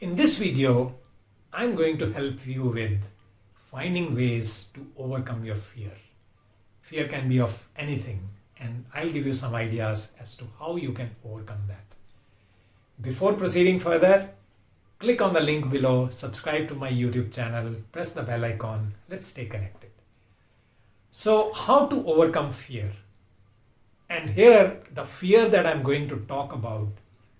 In this video, I'm going to help you with finding ways to overcome your fear. Fear can be of anything, and I'll give you some ideas as to how you can overcome that. Before proceeding further, click on the link below, subscribe to my YouTube channel, press the bell icon, let's stay connected. So, how to overcome fear? And here, the fear that I'm going to talk about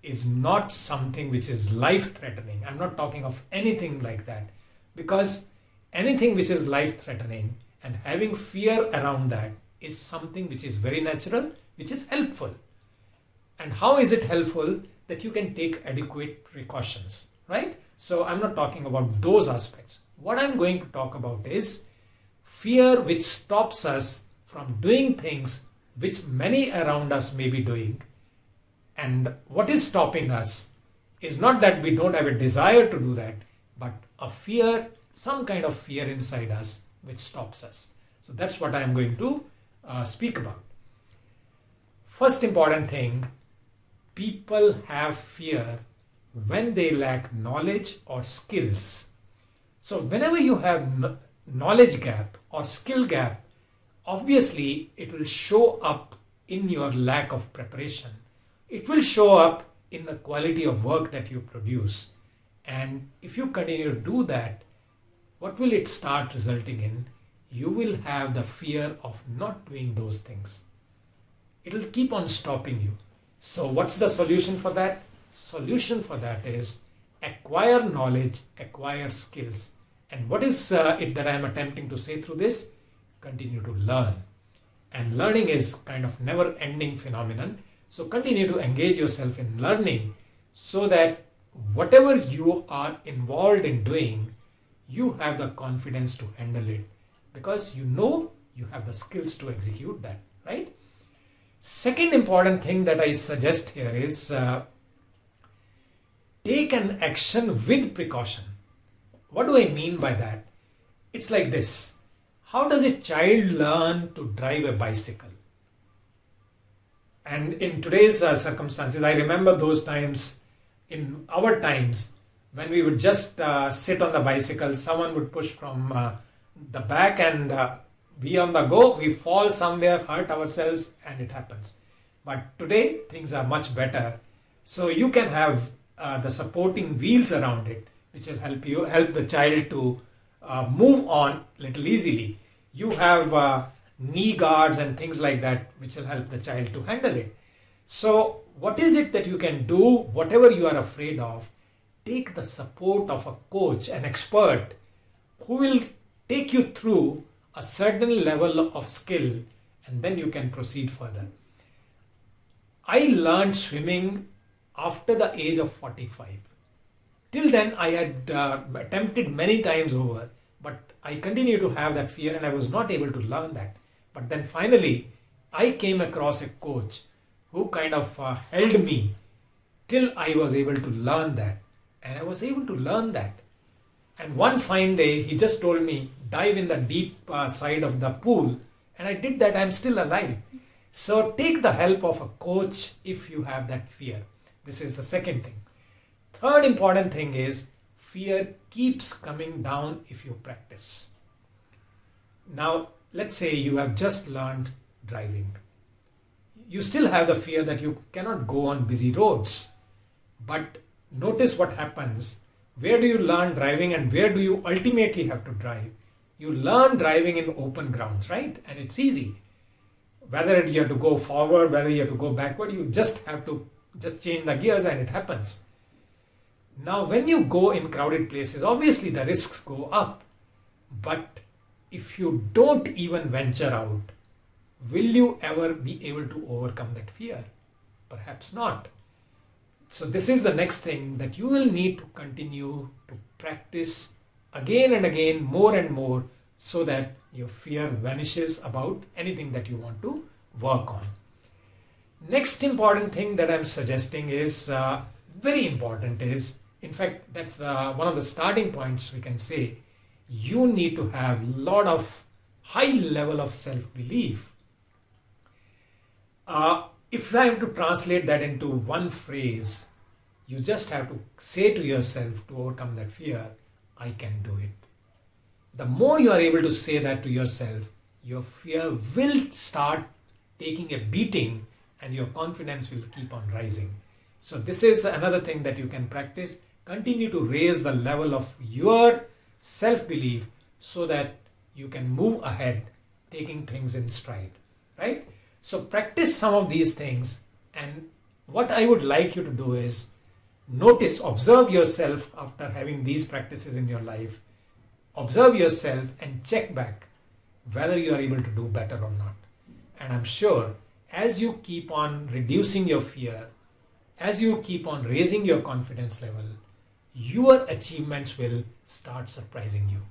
is not something which is life-threatening. I'm not talking of anything like that, because anything which is life-threatening and having fear around that is something which is very natural, which is helpful. And how is it helpful? That you can take adequate precautions, right? So I'm not talking about those aspects. What I'm going to talk about is fear which stops us from doing things which many around us may be doing. And what is stopping us is not that we don't have a desire to do that, but a fear, some kind of fear inside us which stops us. So that's what I am going to speak about. First important thing, people have fear when they lack knowledge or skills. So whenever you have knowledge gap or skill gap, obviously it will show up in your lack of preparation. It will show up in the quality of work that you produce. And if you continue to do that, what will it start resulting in? You will have the fear of not doing those things. It will keep on stopping you. So what's the solution for that? Solution for that is acquire knowledge, acquire skills. And what is it that I am attempting to say through this? Continue to learn. And learning is kind of never-ending phenomenon. So continue to engage yourself in learning so that whatever you are involved in doing, you have the confidence to handle it because you know you have the skills to execute that, right? Second important thing that I suggest here is take an action with precaution. What do I mean by that? It's like this. How does a child learn to drive a bicycle? And in today's circumstances, I remember those times, in our times, when we would just sit on the bicycle, someone would push from the back and we on the go, we fall somewhere, hurt ourselves, and it happens. But today, things are much better. So you can have the supporting wheels around it, which will help the child to move on little easily. You have knee guards and things like that, which will help the child to handle it. So what is it that you can do? Whatever you are afraid of, take the support of a coach, an expert, who will take you through a certain level of skill, and then you can proceed further. I learned swimming after the age of 45. Till then, I had attempted many times over, but I continued to have that fear and I was not able to learn that. But then finally, I came across a coach who kind of held me till I was able to learn that. And I was able to learn that. And one fine day, he just told me, dive in the deep side of the pool. And I did that. I'm still alive. So take the help of a coach if you have that fear. This is the second thing. Third important thing is fear keeps coming down if you practice. Now, let's say you have just learned driving. You still have the fear that you cannot go on busy roads. But notice what happens. Where do you learn driving and where do you ultimately have to drive? You learn driving in open grounds, right? And it's easy. Whether you have to go forward, whether you have to go backward, you just have to just change the gears and it happens. Now, when you go in crowded places, obviously the risks go up. But if you don't even venture out, will you ever be able to overcome that fear? Perhaps not. So this is the next thing, that you will need to continue to practice again and again, more and more, so that your fear vanishes about anything that you want to work on. Next important thing that I'm suggesting is very important is, in fact, that's one of the starting points we can say, you need to have a lot of high level of self-belief. If I have to translate that into one phrase, You just have to say to yourself to overcome that fear, I can do it. The more you are able to say that to yourself, your fear will start taking a beating and your confidence will keep on rising. So this is another thing that you can practice. Continue to raise the level of your self-belief so that you can move ahead, taking things in stride, right? So practice some of these things, and what I would like you to do is notice, observe yourself after having these practices in your life. Observe yourself and check back whether you are able to do better or not. And I'm sure as you keep on reducing your fear, as you keep on raising your confidence level, your achievements will start surprising you.